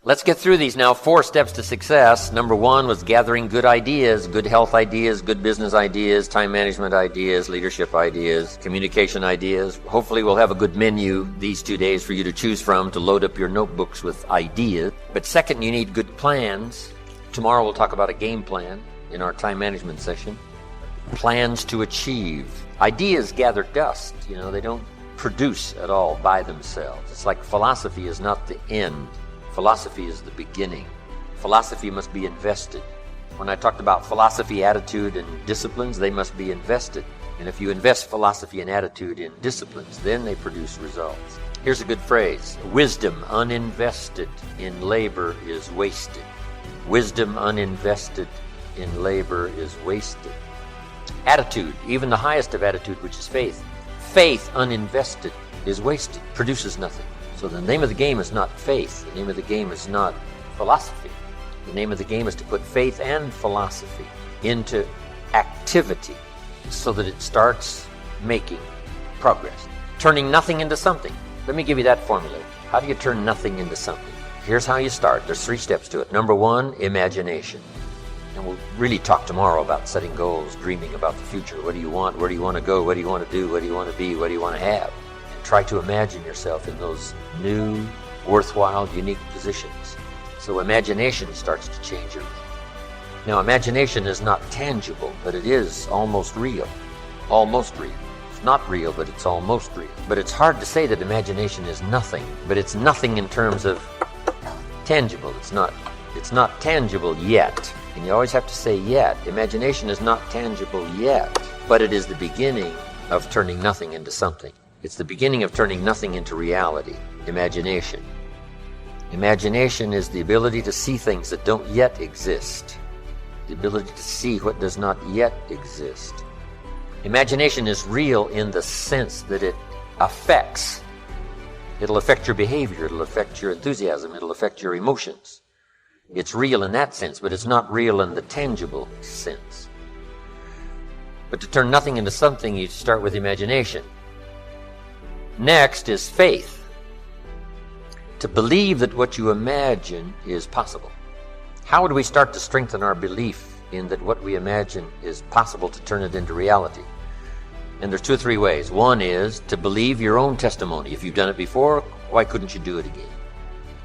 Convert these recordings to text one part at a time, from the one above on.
Let's get through these now. 4 steps to success. Number 1 was gathering good ideas, good health ideas, good business ideas, time management ideas, leadership ideas, communication ideas. Hopefully we'll have a good menu these 2 days for you to choose from to load up your notebooks with ideas. But second, you need good plans. Tomorrow we'll talk about a game plan in our time management session. Plans to achieve. Ideas gather dust. They don't produce at all by themselves. It's like philosophy is not the end. Philosophy is the beginning. Philosophy must be invested. When I talked about philosophy, attitude, and disciplines, they must be invested. And if you invest philosophy and attitude in disciplines, then they produce results. Here's a good phrase. Wisdom uninvested in labor is wasted. Wisdom uninvested in labor is wasted. Attitude, even the highest of attitude, which is faith. Faith uninvested is wasted, produces nothing. So the name of the game is not faith. The name of the game is not philosophy. The name of the game is to put faith and philosophy into activity so that it starts making progress. Turning nothing into something. Let me give you that formula. How do you turn nothing into something? Here's how you start. There's 3 steps to it. Number 1, imagination. And we'll really talk tomorrow about setting goals, dreaming about the future. What do you want? Where do you want to go? What do you want to do? What do you want to be? What do you want to have? Try to imagine yourself in those new, worthwhile, unique positions. So imagination starts to change everything. Now, imagination is not tangible, but it is almost real. Almost real. It's not real, but it's almost real. But it's hard to say that imagination is nothing, but it's nothing in terms of tangible. It's not tangible yet. And you always have to say yet. Imagination is not tangible yet, but it is the beginning of turning nothing into something. It's the beginning of turning nothing into reality. Imagination. Imagination is the ability to see things that don't yet exist. The ability to see what does not yet exist. Imagination is real in the sense that it affects. It'll affect your behavior. It'll affect your enthusiasm. It'll affect your emotions. It's real in that sense, but it's not real in the tangible sense. But to turn nothing into something, you start with imagination. Next is faith. To believe that what you imagine is possible. How do we start to strengthen our belief in that what we imagine is possible to turn it into reality? And there's 2 or 3 ways. One is to believe your own testimony. If you've done it before, why couldn't you do it again?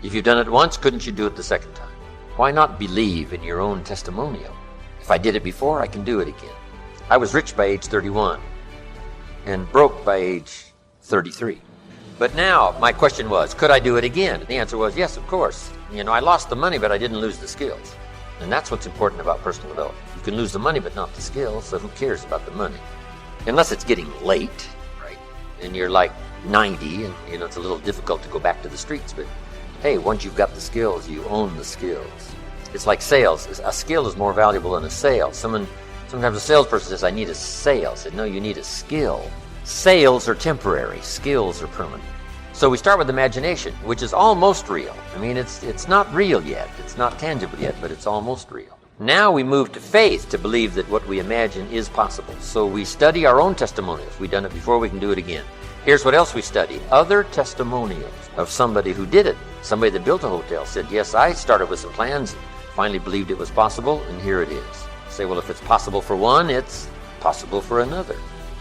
If you've done it once, couldn't you do it the second time? Why not believe in your own testimonial? If I did it before, I can do it again. I was rich by age 31 and broke by age 33. But now, my question was, could I do it again? The answer was, yes, of course. I lost the money, but I didn't lose the skills. And that's what's important about personal development. You can lose the money, but not the skills, so who cares about the money? Unless it's getting late, right? And you're like 90, and it's a little difficult to go back to the streets. But hey, once you've got the skills, you own the skills. It's like sales. A skill is more valuable than a sale. Sometimes a salesperson says, I need a sale. I said, no, you need a skill. Sales are temporary. Skills are permanent. So we start with imagination, which is almost real. It's not real yet. It's not tangible yet, but it's almost real. Now we move to faith, to believe that what we imagine is possible. So we study our own testimonials. We've done it before, we can do it again. Here's what else we study. Other testimonials of somebody who did it. Somebody that built a hotel said, yes, I started with some plans, finally believed it was possible, and here it is. Say, well, if it's possible for one, it's possible for another.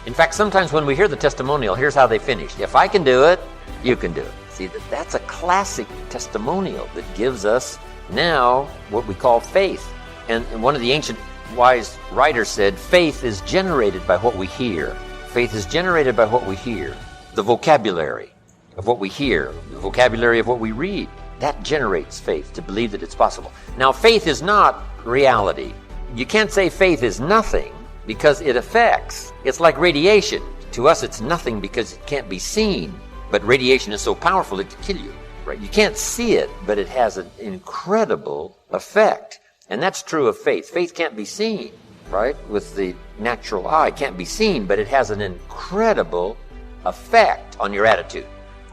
In fact, sometimes when we hear the testimonial, here's how they finished. If I can do it, you can do it. See, that's a classic testimonial that gives us now what we call faith. And one of the ancient wise writers said, faith is generated by what we hear. Faith is generated by what we hear. The vocabulary of what we hear, the vocabulary of what we read, that generates faith, to believe that it's possible. Now, faith is not reality. You can't say faith is nothing because it affects. It's like radiation. To us, it's nothing because it can't be seen. But radiation is so powerful it can kill you, right? You can't see it, but it has an incredible effect. And that's true of faith. Faith can't be seen, right? With the natural eye, it can't be seen, but it has an incredible effect on your attitude,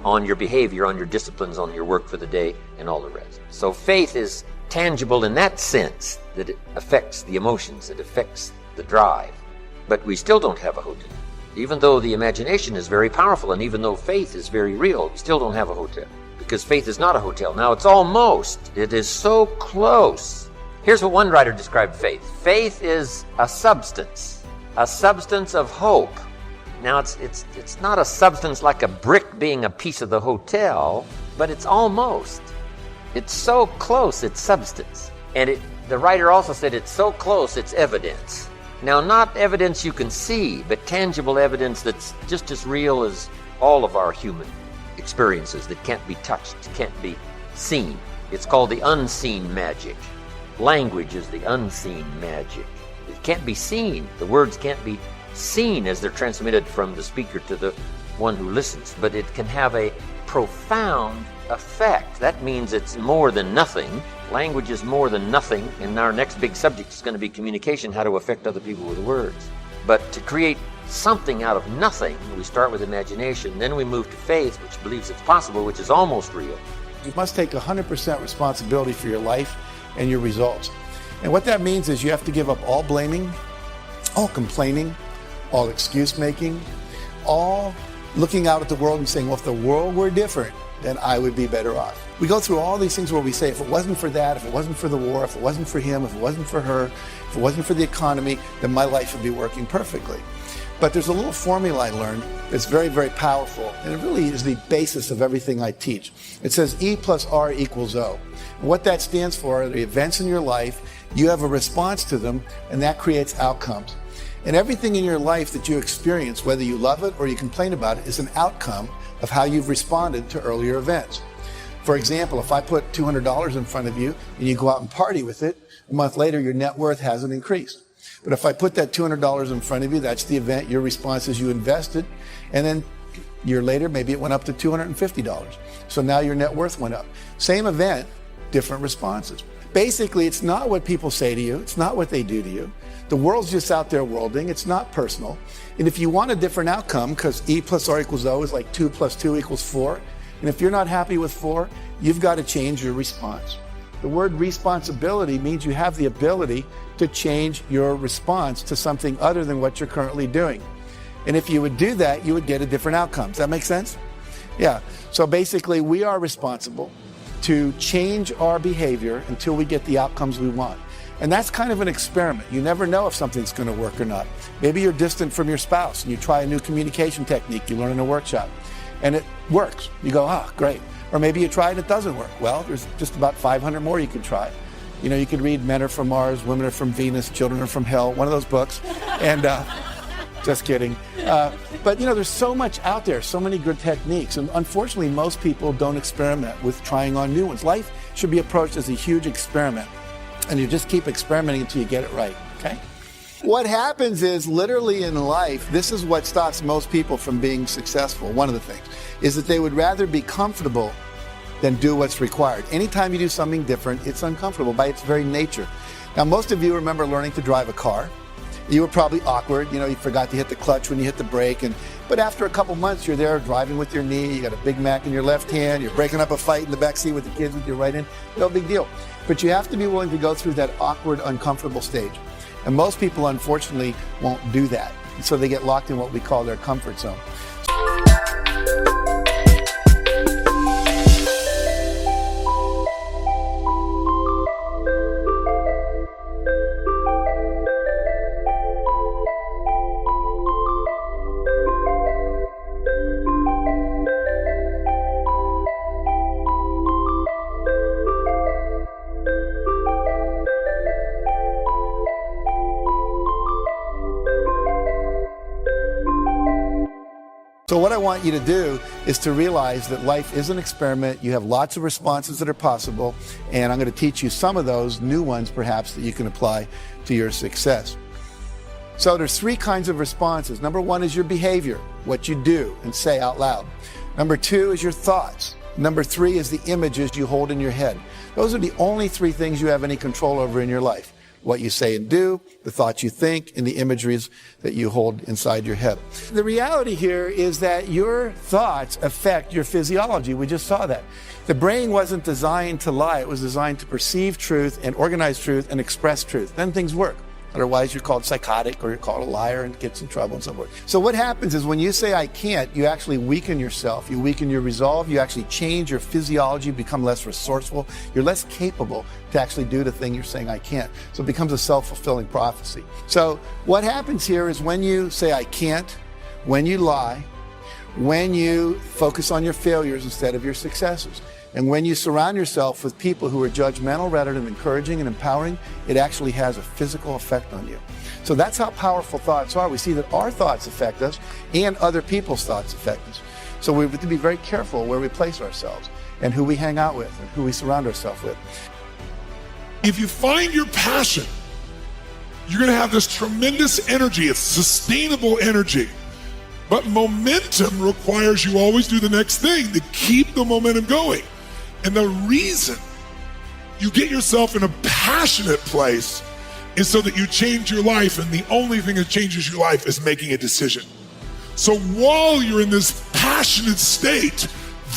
on your behavior, on your disciplines, on your work for the day, and all the rest. So faith is tangible in that sense, that it affects the emotions, it affects the drive. But we still don't have a hotel. Even though the imagination is very powerful, and even though faith is very real, we still don't have a hotel. because faith is not a hotel. Now, it's almost. It is so close. Here's what one writer described faith. Faith is a substance of hope. Now, it's not a substance like a brick being a piece of the hotel, but it's almost. It's so close, it's substance. And the writer also said it's so close, it's evidence. Now, not evidence you can see, but tangible evidence that's just as real as all of our human experiences that can't be touched, can't be seen. It's called the unseen magic. Language is the unseen magic. It can't be seen. The words can't be seen as they're transmitted from the speaker to the one who listens, but it can have a profound effect. That means it's more than nothing. Language is more than nothing, and our next big subject is going to be communication, how to affect other people with words. But to create something out of nothing, we start with imagination, then we move to faith, which believes it's possible, which is almost real. You must take 100% responsibility for your life and your results. And what that means is you have to give up all blaming, all complaining, all excuse making, all looking out at the world and saying, well, if the world were different, then I would be better off. We go through all these things where we say, if it wasn't for that, if it wasn't for the war, if it wasn't for him, if it wasn't for her, if it wasn't for the economy, then my life would be working perfectly. But there's a little formula I learned that's very, very powerful, and it really is the basis of everything I teach. It says E plus R equals O. And what that stands for are the events in your life, you have a response to them, and that creates outcomes. And everything in your life that you experience, whether you love it or you complain about it, is an outcome of how you've responded to earlier events. For example, if I put $200 in front of you and you go out and party with it, a month later your net worth hasn't increased. But if I put that $200 in front of you, that's the event, your response is you invested, and then a year later maybe it went up to $250. So now your net worth went up. Same event, different responses. Basically, it's not what people say to you, it's not what they do to you. The world's just out there worlding, it's not personal. And if you want a different outcome, because E plus R equals O is like 2 plus 2 equals 4, and if you're not happy with 4, you've got to change your response. The word responsibility means you have the ability to change your response to something other than what you're currently doing. And if you would do that, you would get a different outcome. Does that make sense? Yeah. So basically, we are responsible to change our behavior until we get the outcomes we want. And that's kind of an experiment. You never know if something's going to work or not. Maybe you're distant from your spouse and you try a new communication technique you learn in a workshop and it works. You go, oh, great. Or maybe you try and it doesn't work. Well, there's just about 500 more you could try. You know, you could read Men Are From Mars, Women Are From Venus, Children Are From Hell, one of those books. And just kidding. But, you know, there's so much out there, so many good techniques. And unfortunately, most people don't experiment with trying on new ones. Life should be approached as a huge experiment. And you just keep experimenting until you get it right, okay? What happens is, literally in life, this is what stops most people from being successful. One of the things is that they would rather be comfortable than do what's required. Anytime you do something different, it's uncomfortable by its very nature. Now, most of you remember learning to drive a car. You were probably awkward, you know, you forgot to hit the clutch when you hit the brake, but after a couple months, you're there driving with your knee, you got a Big Mac in your left hand, you're breaking up a fight in the back seat with the kids with your right hand, no big deal. But you have to be willing to go through that awkward, uncomfortable stage. And most people, unfortunately, won't do that. So they get locked in what we call their comfort zone. So what I want you to do is to realize that life is an experiment. You have lots of responses that are possible, and I'm going to teach you some of those new ones perhaps that you can apply to your success. So there's 3 kinds of responses. Number 1 is your behavior, what you do and say out loud. Number 2 is your thoughts. Number 3 is the images you hold in your head. Those are the only 3 things you have any control over in your life. What you say and do, the thoughts you think, and the imageries that you hold inside your head. The reality here is that your thoughts affect your physiology. We just saw that. The brain wasn't designed to lie. It was designed to perceive truth and organize truth and express truth. Then things work. Otherwise, you're called psychotic or you're called a liar and gets in trouble and so forth. So what happens is when you say I can't, you actually weaken yourself. You weaken your resolve. You actually change your physiology, become less resourceful. You're less capable to actually do the thing you're saying I can't. So it becomes a self-fulfilling prophecy. So what happens here is when you say I can't, when you lie, when you focus on your failures instead of your successes, and when you surround yourself with people who are judgmental rather than encouraging and empowering, it actually has a physical effect on you. So that's how powerful thoughts are. We see that our thoughts affect us and other people's thoughts affect us. So we have to be very careful where we place ourselves and who we hang out with and who we surround ourselves with. If you find your passion, you're going to have this tremendous energy. It's sustainable energy. But momentum requires you always do the next thing to keep the momentum going. And the reason you get yourself in a passionate place is so that you change your life, and the only thing that changes your life is making a decision. So while you're in this passionate state,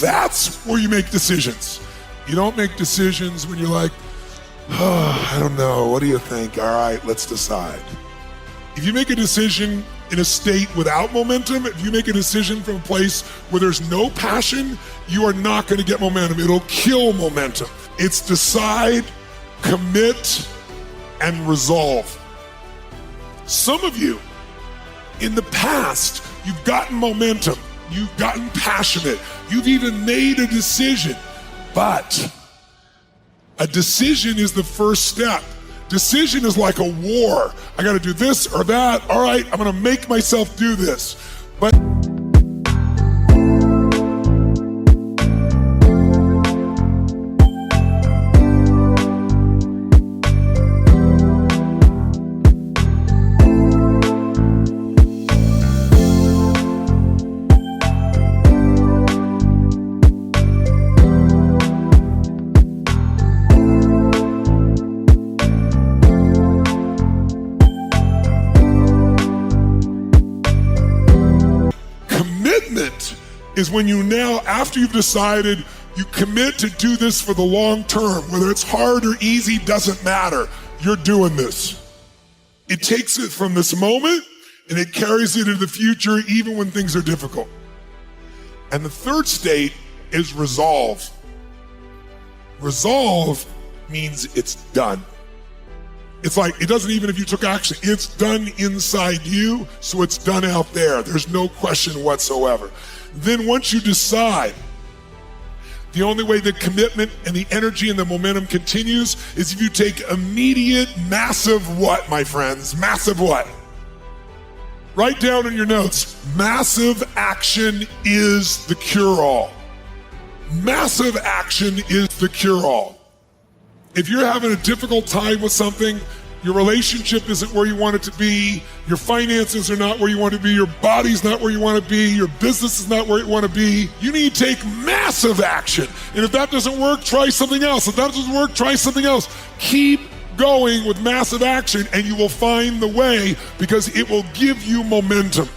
that's where you make decisions. You don't make decisions when you're like, oh, I don't know, what do you think? All right, let's decide. If you make a decision in a state without momentum, if you make a decision from a place where there's no passion, you are not going to get momentum. It'll kill momentum. It's decide, commit, and resolve. Some of you, in the past, you've gotten momentum, you've gotten passionate, you've even made a decision, but a decision is the first step. Decision is like a war. I got to do this or that. All right, I'm going to make myself do this. But is when you now, after you've decided, you commit to do this for the long term. Whether it's hard or easy, doesn't matter. You're doing this. It takes it from this moment and it carries it into the future even when things are difficult. And the third state is resolve. Resolve means it's done. It's like, it doesn't even if you took action, it's done inside you, so it's done out there. There's no question whatsoever. Then once you decide, the only way the commitment and the energy and the momentum continues is if you take immediate, massive what, my friends? Massive what? Write down in your notes, massive action is the cure-all. Massive action is the cure-all. If you're having a difficult time with something, your relationship isn't where you want it to be, your finances are not where you want to be, your body's not where you want to be, your business is not where you want to be, you need to take massive action. And if that doesn't work, try something else. If that doesn't work, try something else. Keep going with massive action and you will find the way, because it will give you momentum.